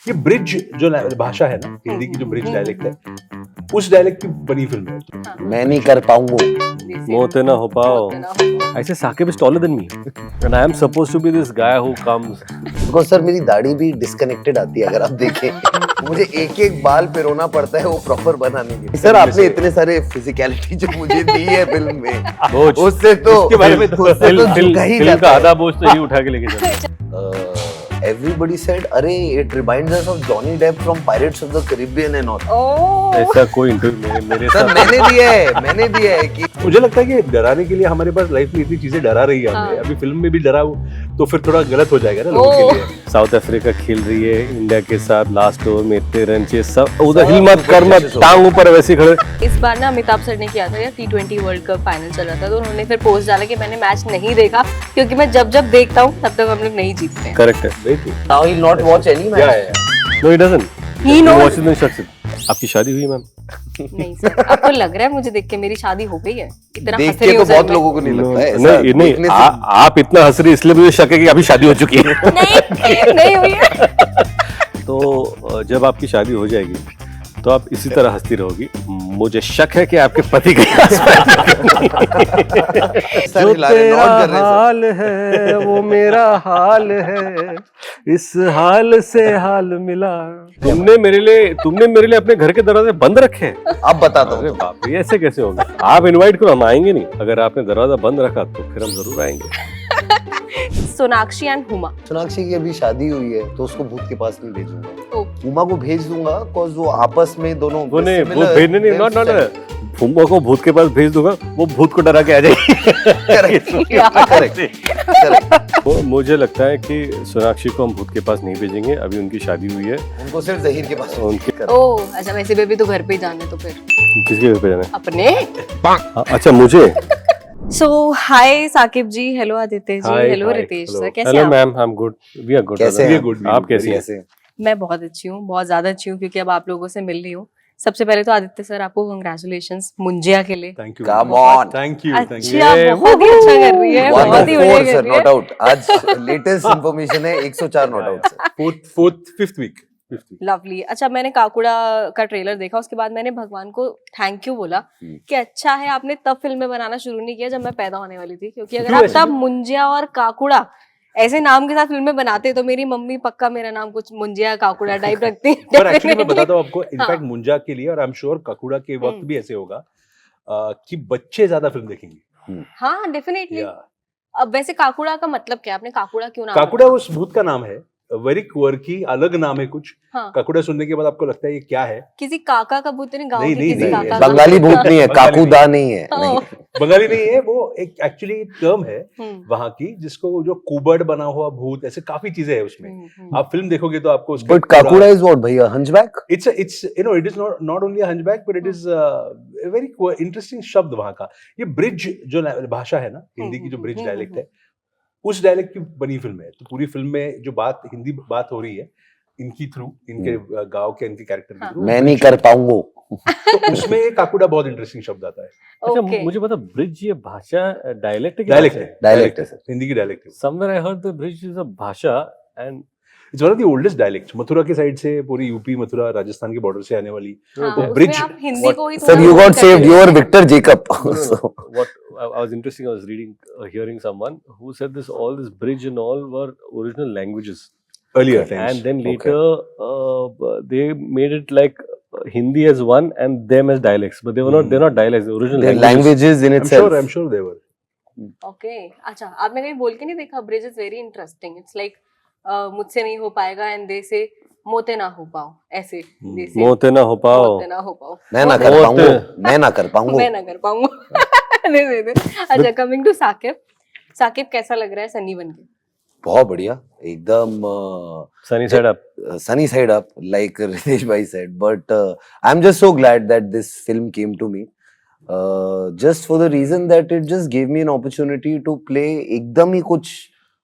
ये ब्रिज जो भाषा है ना, हिंदी की जो ब्रिज डायलेक्ट है, उस डायलेक्ट की बनी फिल्म है। मैं नहीं कर पाऊंगा। मोते ना हो पाओ. I say Saqib is taller than me, and I am supposed to be this guy who comes. Because sir मेरी दाढ़ी भी डिस्कनेक्टेड आती है अगर आप देखें। मुझे एक एक बाल पिरोना पड़ता है वो प्रॉपर बनाने के लिए। सर आपने इतने सारे फिजिकलिटी जो मुझे दी है फिल्म में, बोझ. उससे तो उसके बारे में झुका ही फिल्म का जाता आधा बोझ तो ये उठा के लेके जाता. एवरीबॉडी सेड अरे it reminds us of Johnny Depp from Pirates of the Caribbean and all. ऐसा कोई इंटरव्यू मेरे सर साथ. मैंने दिया है कि मुझे लगता है कि डराने के लिए हमारे पास लाइफ में इतनी चीजें डरा रही है हमें, अभी फिल्म में भी डराओ तो फिर थोड़ा गलत हो जाएगा ना लोगों के लिए। साउथ अफ्रीका खेल रही है इंडिया के साथ, लास्ट ओवर में इतने रन चाहिए, सब उधर हिल मत कर मत, टांग ऊपर वैसे खड़े. इस बार ना अमिताभ सर ने किया था यार, T20 वर्ल्ड कप फाइनल चल रहा था तो उन्होंने फिर पोस्ट डाला कि मैंने मैच नहीं देखा क्योंकि मैं जब जब देखता हूँ तब तक हम लोग नहीं जीतते हैं। करेक्ट है. Now he not watch any क्या मैच। है no he doesn't. He knows. Watch it shuts it. आपकी शादी हुई मैम? नहीं सर, आपको लग रहा है मुझे देख के मेरी शादी हो गई है? इतना देख हंस रही के हूँ तो सर बहुत मैं। लोगों को नहीं लगता है। नहीं नहीं, आप इतना हंस रही इसलिए मुझे शक है कि अभी शादी हो चुकी है. नहीं हुई है। तो जब आपकी शादी हो जाएगी तो आप इसी तरह हंसती रहोगी. मुझे शक है कि आपके पति के सर जो हिला रहे, तेरा नॉट कर रहे हैं, सर। हाल है वो मेरा हाल है, इस हाल से हाल मिला. तुमने मेरे लिए अपने घर के दरवाजे बंद रखे हैं. अब बताता अरे हूँ। बाप रे, ऐसे कैसे होगा? आप इनवाइट करो, हम आएंगे नहीं. अगर आपने दरवाजा बंद रखा तो फिर हम जरूर आएंगे. सोनाक्षी एंड हुमा। सोनाक्षी की अभी शादी हुई है तो उसको भूत के पास नहीं भेजूंगा। ओ। उमा को भेज दूंगा बिकॉज़ वो आपस में दोनों वो नहीं, वो similar भेजने नहीं, नॉट style। फुम्बो को भूत के पास भेज दूंगा, वो भूत को डरा के आ जाएगी. करेक्ट। वो मुझे लगता है कि सोनाक्षी को हम भूत के पास नहीं भेजेंगे. अभी उनकी शादी हुई है. उनको सिर्फ जहीर के पास उनके ओ अच्छा, वैसे बेबी तो घर पे ही जाना है तो फिर किसके घर पे जाना है? अपने। हाँ, अच्छा मुझे. So hi Saqib ji, hello Aditya ji, hello Ritesh sir, कैसे हैं हेलो आप? Ma'am, I am good. We are good. कैसे हैं? आप कैसी हैं? कैसे? मैं बहुत अच्छी हूँ, बहुत ज्यादा अच्छी हूँ क्योंकि अब आप लोगों से मिल रही हूँ. सबसे पहले तो आदित्य सर आपको कंग्रेचुलेशंस मुंजिया के लिए. Thank you, Come on। Thank you, thank अच्छी, यू। आप बहुत ही अच्छा कर रही है, बहुत ही बढ़िया 104 कर सर, रही है. Not out. आज लेटेस्ट इंफॉर्मेशन है 104 not out sir. Fifth week. Lovely. अच्छा, मैंने काकुड़ा का ट्रेलर देखा, उसके बाद मैंने भगवान को थैंक यू बोला कि अच्छा है आपने तब फिल्में बनाना शुरू नहीं किया जब मैं पैदा होने वाली थी, क्योंकि अगर आप तब मुंजिया और काकुड़ा ऐसे नाम के साथ फिल्में बनाते तो मेरी मम्मी पक्का मेरा नाम कुछ मुंजिया काकुड़ा टाइप रखती. पर एक्चुअली मैं बताता हूँ आपको, इनफैक्ट मुंजा के लिए और आई एम श्योर ककुड़ा के वक्त भी ऐसे होगा कि बच्चे ज्यादा फिल्म देखेंगे. हाँ डेफिनेटली. या अब वैसे काकुड़ा का मतलब क्या है? आपने काकुड़ा क्यों नाम काकुड़ा रखा? उस भूत का नाम है, वेरी क्वर्की अलग नाम है कुछ. हाँ. काकुड़ा सुनने के बाद आपको लगता है ये क्या है? किसी काका का भूत नहीं, गांव नहीं, के नहीं, किसी नहीं, काका का. बंगाली भूत नहीं है, बंगाली काकुदा नहीं है। हाँ. नहीं। बंगाली नहीं है वो, एक एक्चुअली टर्म है हम्म, वहां की, जिसको जो कुबड़ बना हुआ भूत, ऐसे काफी चीजें है उसमें. आप फिल्म देखोगे तो आपको उसका बट काकुड़ा इज व्हाट भैया? Hunchback? it's you know it is not only a hunchback but it is a very interesting शब्द वहां का. ये ब्रिज जो भाषा है ना, हिंदी की जो ब्रिज डायलेक्ट है, उस डायलेक्ट की बनी फिल्म है. तो पूरी फिल्म में जो बात हिंदी बात हो रही है इनकी थ्रू, इनके गांव के इनके कैरेक्टर के थ्रू, मैं नहीं कर पाऊंगा। तो उसमें एक काकुड़ा बहुत इंटरेस्टिंग शब्द आता है. अच्छा Okay. मुझे पता, ब्रिज ये भाषा डायलेक्ट डायलेक्ट है, Dialect है, सर, हिंदी की डायलेक्ट है. Somewhere I heard the Braj is a bhasha and it's one of the oldest dialects. Mathura के साइड से, पूरी यूपी मथुरा राजस्थान के बॉर्डर से आने वाली. हाँ, तो उसमें ब्रिज आप हिंदी को ही सर थोड़ा यू बहुत गॉट करते सेव्ड, हो. You are Victor Jacob. what I was interesting, I was reading hearing someone who said this, all this bridge and all were original languages, earlier times. and then later they made it like Hindi as one and them as dialects, but they're not dialects, they're original Their languages. languages in itself. I'm sure they were. Okay. अच्छा, आपने कहीं बोल के नहीं देखा? Bridge is very interesting. It's like मुझसे नहीं हो पाएगा एंड दे से मोते ना हो पाओ, ऐसे दे से मोते ना हो पाओ. मोते ना हो पाओ. मैं ना कर पाऊंगा, मैं ना कर पाऊंगा। मैं ना कर पाऊंगा. नहीं. अच्छा, कमिंग टू साकिब. साकिब कैसा लग रहा है सनी बन के? बहुत बढ़िया, एकदम Sunny side up. sunny side up, like Ritesh bhai said. But I'm just so glad that this film came to me. Just for the reason that it just gave me an opportunity to play एकदम ही कुछ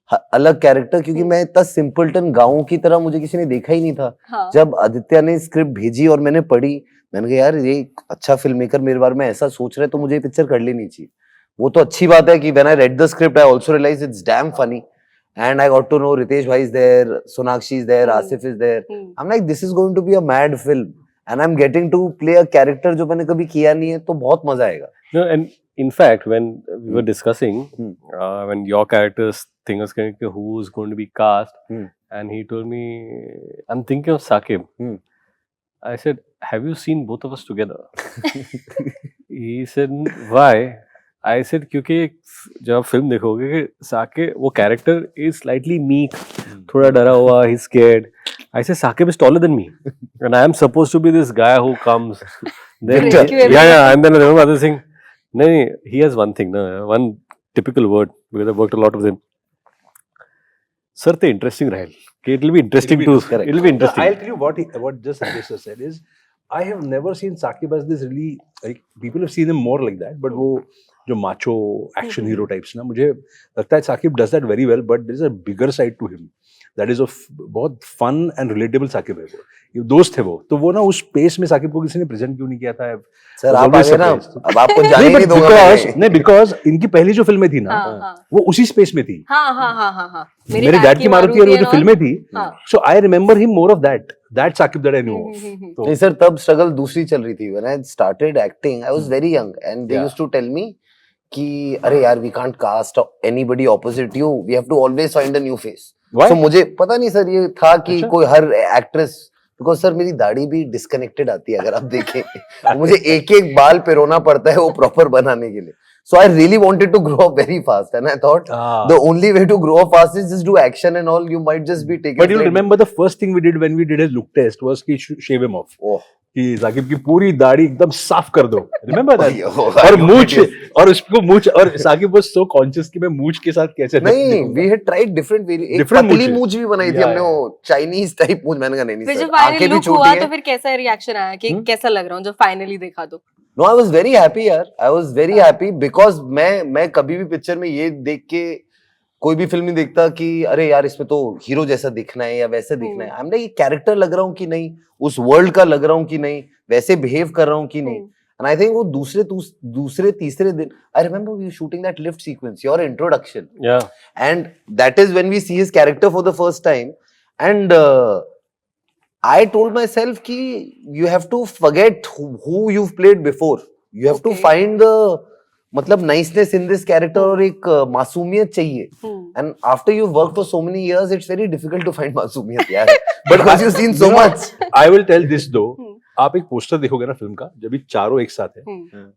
अलग character, क्योंकि मैं इतना simpleton गाँव की तरह मुझे किसी ने देखा ही नहीं था. हाँ. जब आदित्य ने स्क्रिप्ट भेजी और मैंने पढ़ी, मैंने कहा यार ये एक अच्छा फिल्म मेकर मेरे बारे में ऐसा सोच रहा है तो मुझे पिक्चर कर लेनी चाहिए. वो तो अच्छी बात है कि when I read the script I also realize it's damn funny and I got to know Ritesh Bhai is there, Sonakshi is there, Asif is there. Hmm. I'm like, this is going to be a mad film, and I'm getting to play a character जो मैंने कभी किया नहीं है, तो बहुत मजा आएगा. No, and in fact, when we were discussing, Hmm. when your character's thing was going to who's going to be cast, Hmm. and he told me, I'm thinking of Saqib. Hmm. I said, have you seen both of us together? He said, why? I said, क्योंकि जब आप film देखोगे कि साकिब वो character is slightly meek, थोड़ा डरा हुआ, ही scared. I said, Saqib is taller than me, and I am supposed to be this guy who comes. Then Rescue everyone. yeah, and then I remember other thing. No, he has one thing, no, one typical word because I worked a lot with him. Sir, ते interesting रहेल. It will be interesting to. correct. It will be interesting. I'll tell you what just Rajesh sir said is, I have never seen Saqib as this really, like, people have seen him more like that, but वो जो macho action hero types ना, मुझे लगता है Saqib does that very well, but there is a bigger side to him. That is of बहुत fun and relatable Saqib है वो. ये दोस्त है वो, तो वो ना उस space में Saqib को किसी ने present क्यों नहीं किया था? सर was आप always आगे ना, surprised. अब आपको जाने नहीं, नहीं but दूंगा because मैं. नहीं, because इनकी पहली जो फिल्में थी ना, हाँ, हाँ, वो उसी space में थी. हाँ. मेरे डैड की मारुति और वो जो फिल्में थी, हाँ. so I remember him more of that Saqib that I knew of. तो नहीं सर, तब स्ट्रगल दूसरी चल रही थी. When I started acting, I was very young, and they Yeah. used to tell me कि अरे यार, we can't cast anybody opposite you. We have to always find a new face. Why? So मुझे पता नहीं sir, ये था कि अच्छा? कोई हर एक्ट्रेस, बिकॉज सर मेरी दाढ़ी भी डिस्कनेक्टेड आती है अगर आप देखें. मुझे एक एक बाल पिरोना पड़ता है वो प्रॉपर बनाने के लिए. So I really wanted to grow up very fast, and I thought Ah. the only way to grow up fast is just do action and all. You might just be taken. But you'll remember the first thing we did when we did his look test was कि shave him off. Oh. कि साकिब की पूरी दाढ़ी एकदम साफ कर दो. Remember that? Oh, और I know मूछ, it is. और उसको मूछ, और साकिब was so conscious कि मैं मूछ के साथ कैसे नहीं, दिखूंगा. we had tried different variants. एक Different पतली मूंछें. मूंछ भी बनाई थी Yeah, हमने, yeah. वो चाइनीज टाइप मूछ. मैंने कहा नहीं फिर सर, जब आंखें फाइनली भी लुक छोटी हुआ हैं. तो फिर कैसा रिएक्शन आया कि कैसा लग रहा हूँ जब फाइनली देखा तो? No, I was very happy यार. I was very happy because मैं कभी भी पिक्चर में ये देख के कोई भी फिल्म नहीं देखता कि अरे यार इसमें तो हीरो जैसा दिखना है या वैसे दिखना है. I'm like, कैरेक्टर लग रहा हूँ कि नहीं, उस वर्ल्ड का लग रहा हूँ कि नहीं, वैसे बिहेव कर रहा हूँ कि नहीं. And I think वो दूसरे तीसरे दिन, I remember we were shooting that lift sequence, your introduction, Yeah. and that is when we see his character for the first time, and I told myself कि you have to forget who you've played before. You have to Okay. find the मतलब niceness in this character और एक मासूमियत चाहिए. And after you've worked for so many years, it's very difficult to find मासूमियत यार. But because you've seen so much. I will tell this though. आप एक poster देखोगे ना फिल्म का, जब ये चारों एक साथ है,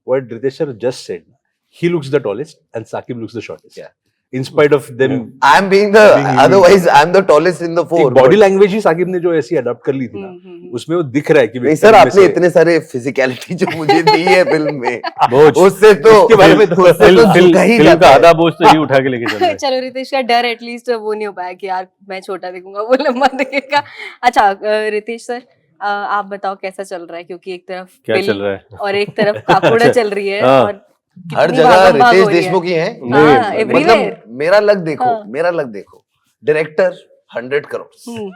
what Ritesh sir just said, he looks the tallest and Saqib looks the shortest. Yeah. In spite of them. I'm being the otherwise I'm the tallest in the four. Body language ही साकिब ने जो ऐसी adopt कर ली थी ना, उसमें वो दिख रहा है कि नहीं सर, आपने इतने सारे फिजिकलिटी जो मुझे दी है फिल्म में, उससे तो उसके बारे में तो उससे तो झुका ही फिल्म जाता का है. आधा बोझ तो ये उठा के लेके चल रहा है. चलो रितेश का डर एटलीस्ट वो नहीं हो पाया कि यार मैं छोटा दिखूंगा वो लंबा दिखेगा. अच्छा रितेश सर, आप बताओ कैसा चल रहा है, क्योंकि एक तरफ क्या फिल्म चल रहा है? और एक तरफ काकोड़ा चल रही है हाँ. और हर कितनी जगह भागम भाग रितेश हो रही है. देशमुख ही है. हाँ, everywhere. मतलब मेरा लक देखो, हाँ. मेरा लक देखो. Director 100 crores. Hmm,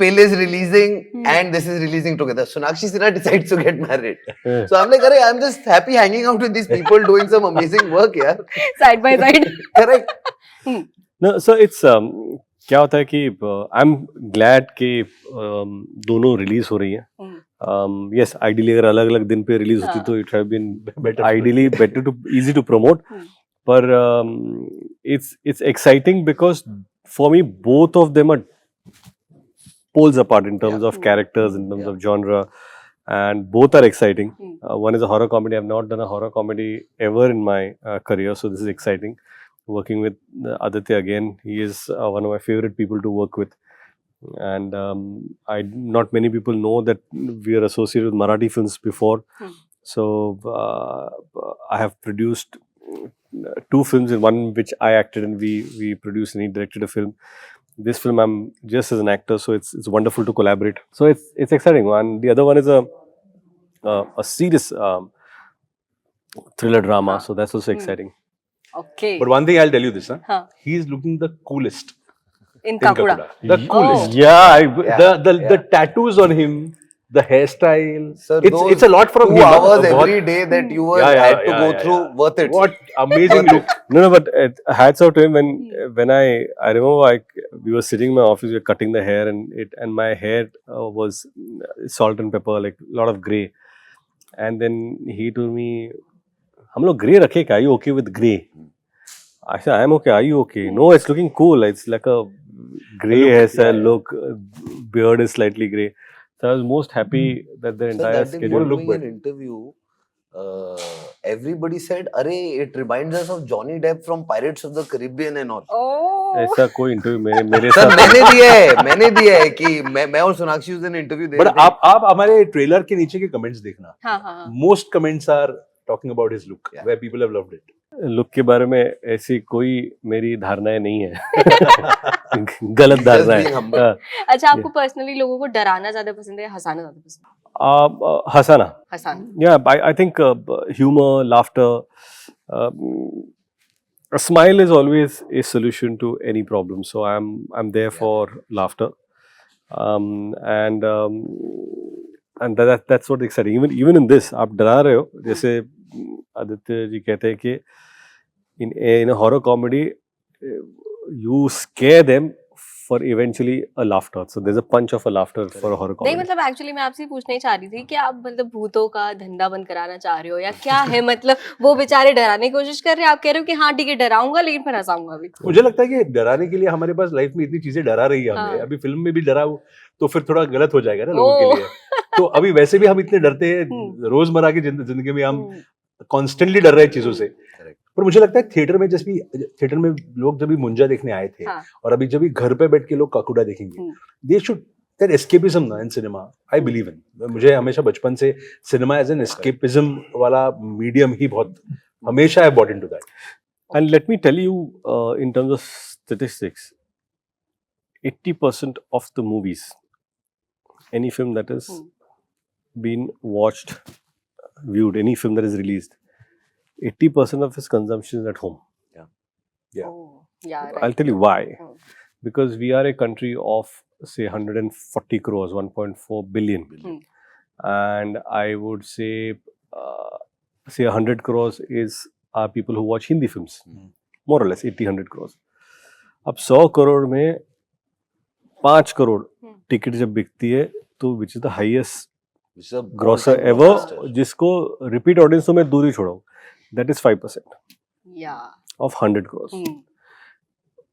Pill is releasing and this is releasing together. Sonakshi Sinha decides to get married. Yeah. So I'm like, अरे I'm just happy hanging out with these people doing some amazing work यार. Side by side. Correct. No, so it's क्या होता है कि I am glad कि दोनों release हो रही हैं. Yes, ideally अगर अलग अलग दिन पे रिलीज होती तो it have been ideally better to easy to promote. But it's exciting because for me both of them are poles apart in terms of characters, in terms of genre, and both are exciting. One is a horror comedy. I've not done a horror comedy ever in my career, so this is exciting. Working with Aditya again, he is one of my favorite people to work with. And not many people know that we are associated with Marathi films before. So I have produced 2 films, in one which I acted and we produced and he directed a film. This film I'm just as an actor, so it's wonderful to collaborate. So it's exciting. And the other one is a serious thriller drama, so that's also exciting. Okay. But one thing I'll tell you this, हाँ. he is looking the coolest in in काकोड़ा. Kakuda. The coolest. Yeah, The tattoos on him, the hairstyle. Sir, It's a lot from 2 him. hours बहुत- every day that you were Yeah, had to yeah, go yeah, through, yeah. worth it. What amazing look. No, but hats out to him when I remember we were sitting in my office, we were cutting the hair and my hair was salt and pepper, like a lot of grey, and then he told me, "हम लोग grey रखे क्या? Are you okay with grey?" I said, "I'm okay. Are you okay?" "No, it's looking cool. It's like a grey hairstyle look. Beard is slightly grey." So I was most happy that the Sir, entire that day we schedule. were doing an interview. Everybody said, "Arey, it reminds us of Johnny Depp from Pirates of the Caribbean and all." Oh. ऐसा कोई interview मेरे sir साथ मैंने दिया है कि मैं और सोनाक्षी उस दिन इंटरव्यू दे But रहे थे. आप हमारे ट्रेलर के नीचे के कमेंट्स देखना. हाँ हाँ हाँ. Most comments are talking about his look, Yeah. where people have loved it. Look के बारे में ऐसी कोई मेरी धारणाएं नहीं है गलत Just धारणा being है humble. अच्छा, आपको पर्सनली लोगों को डराना ज्यादा पसंद है या हंसाना ज्यादा पसंद है? हंसाना हंसाना. yeah I think humor, laughter, a smile is always a solution to any problem, so I'm there for laughter, and that's what exciting. Even in this आप डरा रहे हो, जैसे आदित्य जी कहते हैं कि in a horror comedy you scare them for eventually a laughter, so there's a punch of a laughter for a horror नहीं, comedy. मतलब एक्चुअली मैं आपसे पूछना ही चाह रही थी कि आप मतलब भूतों का धंधा बंद कराना चाह रहे हो या क्या है, मतलब वो बेचारे डराने की कोशिश कर रहे हैं, आप कह रहे हो कि हाँ ठीक है डराऊंगा लेकिन फिर हंसाऊंगा भी. मुझे लगता है कि डराने के लिए हमारे पास लाइफ में इतनी चीजें डरा रही है हमें. हाँ. अभी फिल्म में भी डराओ तो फिर थोड़ा गलत हो जाएगा ना लोगों के लिए. तो अभी वैसे भी हम इतने डरते हैं, रोजमर्रा की जिंदगी में हम कॉन्स्टेंटली डर रहे हैं चीजों से. पर मुझे लगता है थिएटर में लोग जब भी मुंजा देखने आए थे, हाँ. और अभी जब भी घर पे बैठ के लोग काकुड़ा देखेंगे, दे शुड दैट एस्केपिज्म ना in cinema, I believe in. मुझे हमेशा बचपन से सिनेमा एज एन एस्केपिज्म वाला मीडियम ही बहुत हमेशा I bought into that. And let me tell you, in terms of statistics, 80% of the movies, any film that has been watched, viewed, any film that is released, 80% of its consumption is at home. Yeah. Oh, yeah, right. I'll tell you why. Hmm. Because we are a country of, say, 140 crores, 1.4 billion. And I would say 100 crores are people who watch Hindi films. More or less, 80-100 crores. अब 100 करोड़ में 5 crore ticket जब बिकती है, तो which is the highest Which is a grosser all-time ever, blockbuster. जिसको repeat audience तो मैं दूर ही छोड़ाऊँ, that is 5% Yeah. of 100 crores.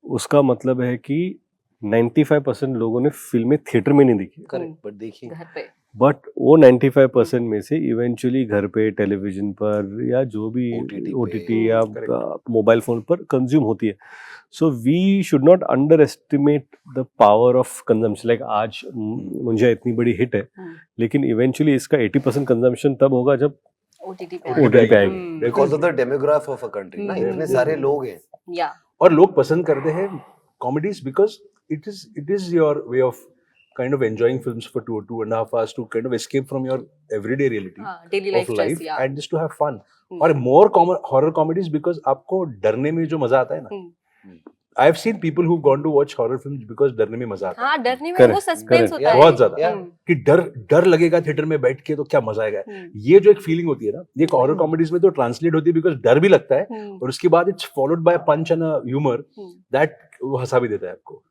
उसका मतलब है कि 95% लोगों ने फिल्में थिएटर में नहीं देखी, Correct, but देखिए घर पे. बट वो 95% में से इवेंचुअली घर पे, टेलीविजन पर या जो भी OTT OTT पे, या मोबाइल फोन पर कंज्यूम होती है. So we should not underestimate the power of consumption. Like आज मुझे इतनी बड़ी हिट है, लेकिन इवेंचुअली इसका 80% कंजम्पशन तब होगा जब OTT OTT पे आएगी. because of the demographic of a country ना, इतने सारे लोग हैं. Yeah. और लोग पसंद करते हैं comedies because it is your way of kind of enjoying films for 2.5 hours to kind of escape from your everyday reality daily of life life stress, yeah. and just to have fun. और more common horror comedies because आपको डरने में जो मजा आता है ना. I have seen people who've gone to watch horror films because डरने में मजा आता है. हाँ, डरने में Correct, वो सस्पेंस होता है. बहुत ज्यादा. Yeah. कि डर लगेगा थिएटर में बैठ के तो क्या मजा आएगा. ये जो एक फीलिंग होती है ना, ये हॉरर कॉमेडीज में तो ट्रांसलेट होती है बिकॉज डर भी लगता है और उसके बाद it's followed by punch and humour that वो हंसा भी देता है आपको.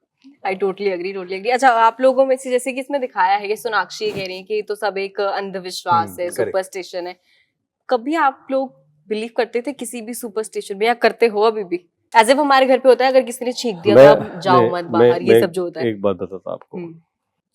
I totally agree. अच्छा, आप लोगों में से जैसे कि इसमें दिखाया है कि सोनाक्षी कह रही है कि तो सब एक अंधविश्वास है, correct. सुपरस्टिशन है. कभी आप लोग बिलीव करते थे किसी भी सुपरस्टिशन में या करते हो अभी भी? एज इफ हमारे घर पे होता है अगर किसी ने छींक दिया तो आप जाओ मत बाहर, ये सब जो होता है. एक बात बताता आपको,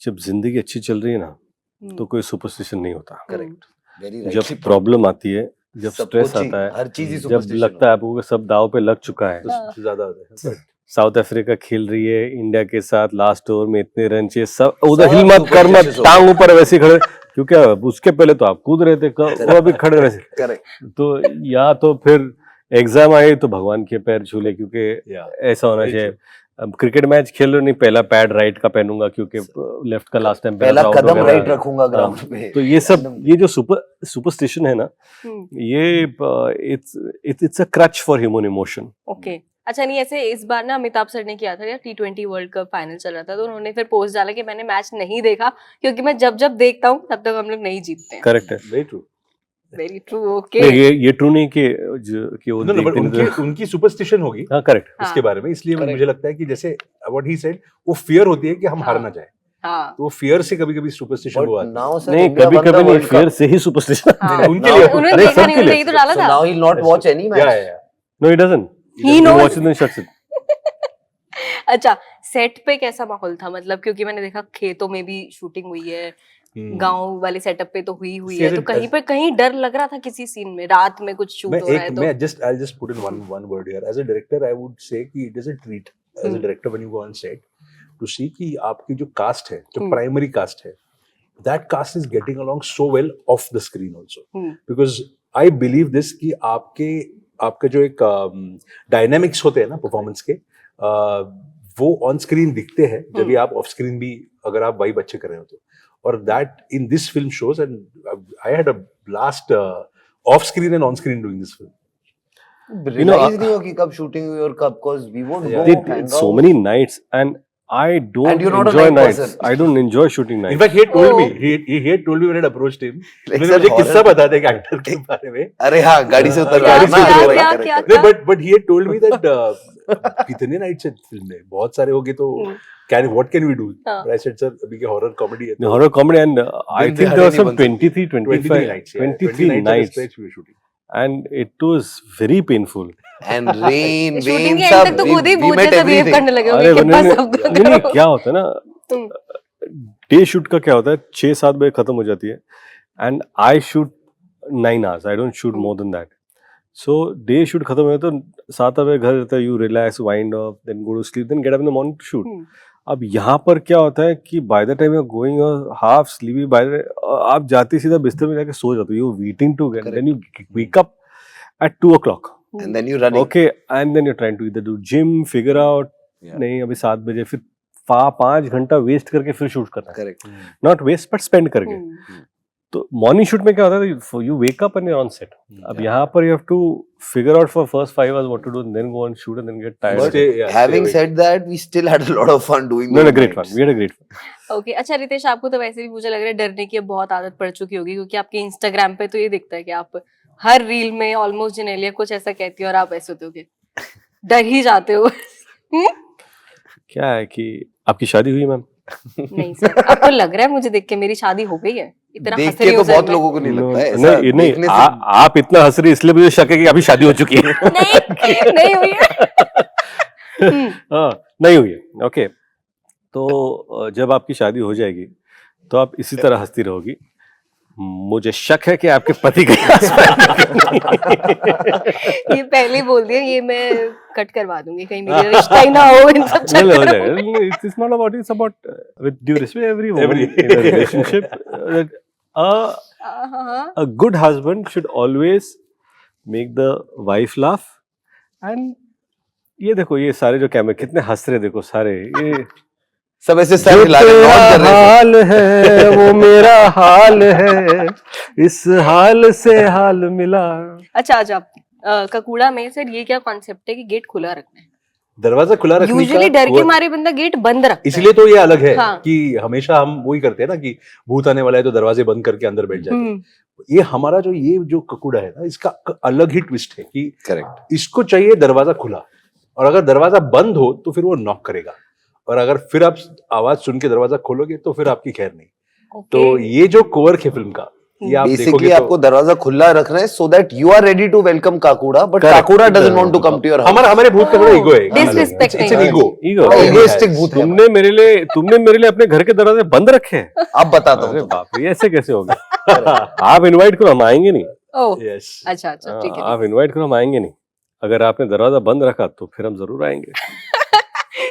जब जिंदगी अच्छी चल रही है ना, तो कोई सुपरस्टिशन नहीं होता. Correct. Very right. जब प्रॉब्लम आती है, जब सब स्ट्रेस कुछ ही, आता है, हर चीज ही जब superstition लगता है आपको कि सब दाव पे लग चुका है, तो ज्यादा होता है. साउथ अफ्रीका खेल रही है इंडिया के साथ, लास्ट ओवर में इतने रन चाहिए, सब उधर सब हिल मत कर मत, superstitious हो टांग ऊपर वैसे खड़े, क्योंकि उसके पहले तो आप कूद रहे थे, वो अभी खड़े वैसे. Correct. तो या तो फिर एग्जाम आए तो भगवान के पैर छू ले, क्योंकि ऐसा होना Very चाहिए. अब क्रिकेट मैच खेल रहे नहीं, पहला पैड राइट का पहनूंगा क्योंकि लेफ्ट का लास्ट टाइम पहला कदम राइट रखूंगा ग्राउंड पे. तो ये सब, ये जो सुपरस्टिशन है ना, ये it's a crutch for human emotion. Okay. अच्छा नहीं, ऐसे इस बार ना अमिताभ सर ने किया था या T20 वर्ल्ड कप फाइनल चल रहा था, तो उन्होंने फिर पोस्ट डाला कि मैंने मैच नहीं देखा क्योंकि मैं जब जब देखता हूँ तब तक हम लोग नहीं जीतते हैं। करेक्ट है। Very true. Very true. Okay. नहीं, ये ट्रू नहीं कि वो No, no, but देखते नहीं तो- उनकी सुपरस्टिशन होगी हाँ करेक्ट। उसके बारे में, इसलिए मुझे लगता है कि जैसे व्हाट ही सेड, वो फियर होती है कि हम हार ना जाए, हाँ तो फियर से कभी-कभी सुपरस्टिशन But वो आती है। now, sir, नहीं, India कभी won the कभी नहीं, World फियर Cup. से ही सुपरस्टिशन। हाँ, उनके लिए उन्होंने नहीं, देखा नहीं, सबके उन्होंने लिए। यही तो डाला So था। now he'll not watch any match. Yeah. No he doesn't, He knows. watches and shuts it. अच्छा, सेट पे कैसा माहौल था, मतलब क्योंकि मैंने देखा खेतों में भी शूटिंग हुई है, हम्म। गांव वाले सेटअप पे तो हुई See, है, as तो a- कहीं पे कहीं डर लग रहा था किसी सीन में, रात में कुछ शूट हो रहा है तो मैं I'll just put in one word here. As a director, I would say कि it is a treat as a director when you go on set to see कि आपकी जो cast है, जो primary cast है, that cast is getting along so well off the screen also. Because I believe this कि आपके जो एक डायनामिक्स होते हैं ना परफॉर्मेंस के, वो ऑन स्क्रीन दिखते हैं जब भी आप ऑफ स्क्रीन भी अगर आप वाइब अच्छे कर रहे हो तो, और that in this film shows, and I had a blast of screen and on screen doing this film. Realize नहीं हो कि कब shooting हुई और कब, because we would go Did hang so out. many nights and I don't And you're not a enjoy night nights. person. I don't enjoy shooting In nights. fact, he had told Oh. me, he had told me when I had approached him, Like, उन्होंने sir, मुझे horror- किस्सा बता दिया actor के बारे में। अरे हाँ, गाड़ी से उतर क्या- के क्या- आना, क्या- correct, क्या- correct. नहीं, but he had told me that कितने नाइट्स है फिल्म में, बहुत सारे होंगे तो what can we do? हाँ. But I said, sir, अभी के हॉरर कॉमेडी है The horror comedy and I दिन think दिहाड़े there were नहीं some बन सकती। 23, 25, 23 nights, yeah, 23 at a nights, stretch we were shooting. and it was very painful. And rain, shooting waves, के and तक सब, तो we- खुद ही we भूत met जैसा बिहेव everything. करने लगे अरे होंगे कि नहीं, बस अब नहीं, नहीं, करो। क्या होता है ना, डे शूट का क्या होता है, 6-7 बजे खत्म हो जाती है, and I shoot 9 hours, I don't shoot more than that. So day shoot खत्म हो तो 7 बजे घर रहता है, you relax, wind up, then go to sleep, then get up in the morning to shoot. अब यहाँ पर क्या होता है कि by the time you are going half sleepy, आप जाते सीधा बिस्तर में जाके सो जाते हो, you waiting to gate, then you wake up at 2 o'clock. And then you running. Okay, and then you're trying to either do gym, figure out, Yeah. नहीं अभी 7 बजे, फिर 5 घंटा वेस्ट करके फिर शूट करना है, Correct. Not waste but spend करके. तो मॉर्निंग शूट में क्या होता है, you wake up and you on set. अब यहाँ पर you have to figure out for first 5 hours what to do, and then go on shoot and then get But tired. Stay having awake. said that, we still had a lot of fun doing No, those great fun. nights. We had a great fun. Okay अच्छा रितेश, आपको तो वैसे भी मुझे लग रहा है डरने की अब बहुत आदत पड़ चुकी होगी, क्योंकि आपके इंस्टाग्राम पे तो ये दिखता है कि आप हर रील में ऑलमोस्ट जेनेलिया कुछ ऐसा कहती है और आप ऐसे होते हो कि डर ही जाते हो। क्या है कि आपकी शादी हुई मैम? नहीं सर, आपको लग रहा है, मुझे देख के मेरी शादी हो गई है, इतना देख हंस के रही तो हूँ सर बहुत मैं। लोगों को नहीं लगता है ऐसा, नहीं नहीं, देखने से आप इतना हंस रही इसलिए मुझे शक है कि अभी शादी हो चुकी है. नहीं नहीं हुई है। हाँ, नहीं हुई है. ओके, तो जब आपकी शादी हो जाएगी तो आप इसी तरह हंसती रहोगी. मुझे शक है कि आपके पति का ये पहले ही बोल दिया, ये मैं कट करवा दूंगी, कहीं मेरा रिश्ता ही ना हो इन सब चक्करों में। It's not about, it's about with due respect every woman Every- in a relationship, हाँ, a good husband should always make the wife laugh. And ये देखो, ये सारे जो कैमरे कितने हंस रहे, देखो सारे ये सब ऐसे जो सर हिला रहे, तेरा नॉट कर रहे थे। हाल है वो मेरा हाल है, इस हाल से हाल मिला. अच्छा अच्छा, ककूड़ा में सर ये क्या कॉन्सेप्ट है कि गेट खुला रखना है? दरवाजा खुला रखने यूजुअली का डर के मारे बंदा गेट बंद रखता है। इसलिए तो ये अलग है हाँ। कि हमेशा हम वही करते हैं ना कि भूत आने वाला है तो दरवाजे बंद करके अंदर बैठ जाते हैं। हम्म, ये हमारा ये जो ककूड़ा है ना, इसका अलग ही ट्विस्ट है कि करेक्ट। इसको चाहिए दरवाजा खुला, और अगर दरवाजा बंद हो तो फिर वो नॉक करेगा, और अगर फिर आप आवाज सुन के दरवाजा खोलोगे तो फिर आपकी खैर नहीं। तो ओके। ये जो कोवर्क है फिल्म का, ये आप बेसिकली देखोगे आपको तो दरवाजा खुला रखना है so that you are ready to welcome Kakuda, but Correct. Kakuda doesn't want to come to your house. हमारे भूत का बड़ा ईगो है, Disrespect इट्स एन नहीं। ईगो। ईगो, Egoistic भूत है। तुमने मेरे लिए अपने घर के दरवाजे बंद रखे हैं? अब बताता अरे हूँ बाप रे, ऐसे कैसे हो गया? आप इनवाइट करो, हम आएंगे नहीं. ओह यस, अच्छा अच्छा, ठीक है। आप इनवाइट करो, हम आएंगे नहीं. अगर आपने दरवाजा बंद रखा तो फिर हम जरूर आएंगे.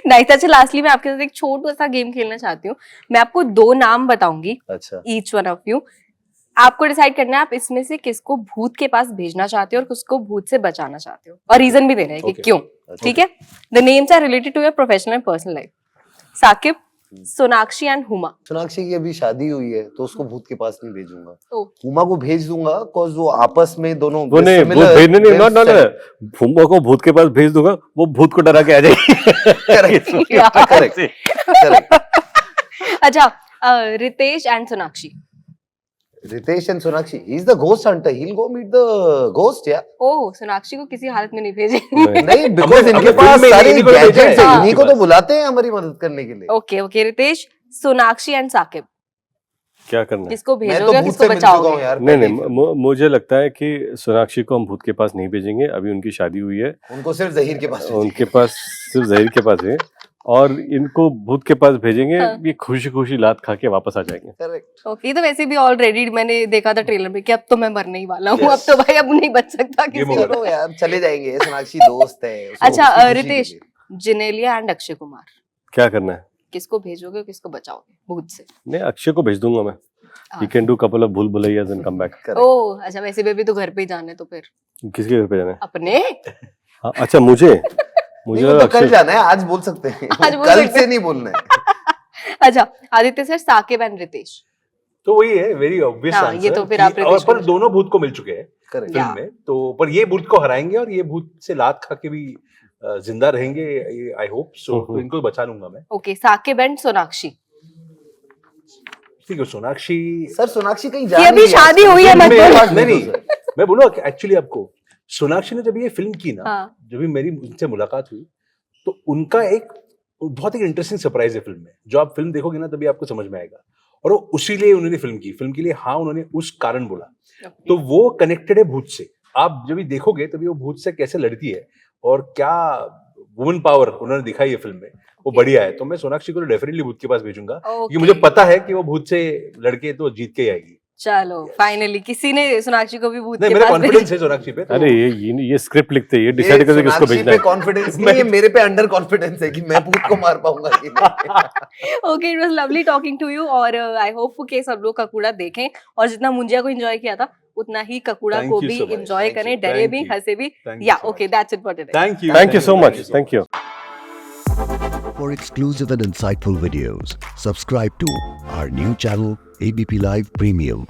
नहीं अच्छा, लास्टली मैं आपके साथ एक छोटा सा गेम खेलना चाहती हूँ। मैं आपको 2 नाम बताऊंगी, अच्छा ईच वन ऑफ यू। आपको डिसाइड करना है आप इसमें से किसको भूत के पास भेजना चाहते हो और किसको भूत से बचाना चाहते हो, और रीजन भी देना है कि Okay. क्यों। ठीक है? The names are related to your professional and personal life. Saqib, Sonakshi and Huma. Sonakshi की अभी शादी हुई है तो उसको भूत के पास नहीं भेजूंगा, ओ हुमा को भेज दूंगा cause वो आपस में दोनों वो नहीं, वो similar, भेजने नहीं, they're नॉट set. फुम्बा को भूत के पास भेज दूंगा, वो भूत को डरा के आ जाएगी। Correct. यार। Correct. Correct. अच्छा Ritesh and Sonakshi. Ritesh and Sonakshi, he's the ghost hunter. He'll go meet the ghost, yeah. ओह सोनाक्षी को किसी हालत में नहीं भेजे। नहीं, because हमने इनके film पास में सारे इन्हीं को भेजा है। गैजेट्स हैं, हाँ। इन्हीं को तो बुलाते हैं हमारी मदद करने के लिए। Okay okay Ritesh, Sonakshi and Saqib, क्या करना है? किसको मैं तो भेजोगे और भूत किसको से मिल चुका हूँ बचाओगे? यार। नहीं पहले नहीं, ही। मुझे लगता है कि सोनाक्षी को हम भूत के पास नहीं भेजेंगे, अभी उनकी शादी हुई है, उनको सिर्फ जहीर के पास उनके पास सिर्फ जहीर के पास है, और इनको भूत के पास भेजेंगे, हाँ। ये खुशी खुशी लात खा के वापस आ जाएंगे। करेक्ट। ओके ये तो वैसे भी ऑलरेडी मैंने देखा था ट्रेलर में कि अब तो मैं मरने ही वाला हूँ, Yes. अब तो भाई अब नहीं बच सकता Game किसी over. को। चलो यार चले जाएंगे, सोनाक्षी दोस्त है। उसको अच्छा उसकी खुशी रितेश, के लिए। जिनेलिया एंड अक्षय कुमार, क्या करना है? किसको भेजोगे और किसको बचाओगे भूत से? नहीं, अक्षय को भेज दूंगा मैं। He can do couple of भूल भुलैयास and come back। Correct. ओह अच्छा वैसे भी अभी तो घर पे ही जाने तो फिर किसके घर पे जाना है? अपने। हाँ, अच्छा मुझे नहीं, वो तो कल जाना है, आज बोल सकते हैं। आज बोल कल सकते से हैं। नहीं बोलना है। अच्छा आदित्य सर, साकिब एंड रितेश। तो वही है, वेरी ऑब्वियस हाँ, ये तो फिर आप और रितेश को पर दोनों भूत को मिल चुके हैं करेक्ट। या। फिल्म में, तो पर ये भूत को हराएंगे और ये भूत से लात खा के भी जिंदा रहेंगे, आई होप सो। तो इनको बचा लूंगा मैं। ओके साकिब एंड सोनाक्षी, ठीक है, सोनाक्षी सर सोनाक्षी कहीं जा ये अभी नहीं रही शादी आजकल। हुई है, फिल्म मत में बोलो। बात नहीं नहीं नहीं, तो मैं बोलूँ एक्चुअली आपको, सोनाक्षी ने जब ये फिल्म की ना, हाँ जब भी मेरी उनसे मुलाकात हुई, तो उनका एक बहुत एक इंटरेस्टिंग सरप्राइज है फिल्म में, जो आप फिल्म देखोगे ना तभी आपको समझ में आएगा। और वो उसी लिए उन्होंने फिल्म के लिए हाँ उन्होंने उस कारण बोला, तो वो कनेक्टेड है भूत से। आप जब भी देखोगे तभी वो भूत से कैसे लड़ती है और क्या वुमन पावर उन्होंने दिखाई है फिल्म में, वो बढ़िया है। तो मैं सोनाक्षी को डेफिनेटली भूत के पास भेजूंगा, क्योंकि मुझे पता है कि वो भूत से लड़के तो जीत के ही आएगी। चलो फाइनली किसी ने सोनाक्षी को भी भूत नहीं, के मेरा पास भेजा। कॉन्फिडेंस है सोनाक्षी पे। तो अरे ये स्क्रिप्ट लिखते हैं, ये ये डिसाइड करते हैं किसको सोनाक्षी भेजना पे है। कॉन्फिडेंस नहीं है, मेरे पे अंडर कॉन्फिडेंस है कि मैं भूत को मार पाऊंगा कि नहीं। Okay it was lovely talking to you, और आई होप कि सब लोग ककूड़ा देखें और जितना मुंजिया को एंजॉय किया था उतना ही ककूड़ा Thank को you भी so much. एंजॉय Thank करें, you. डरे Thank भी you. हंसे भी। Thank you या so okay much. That's it for today. Thank you so much. Thank you. For exclusive and insightful videos, subscribe to our new channel ABP Live Premium.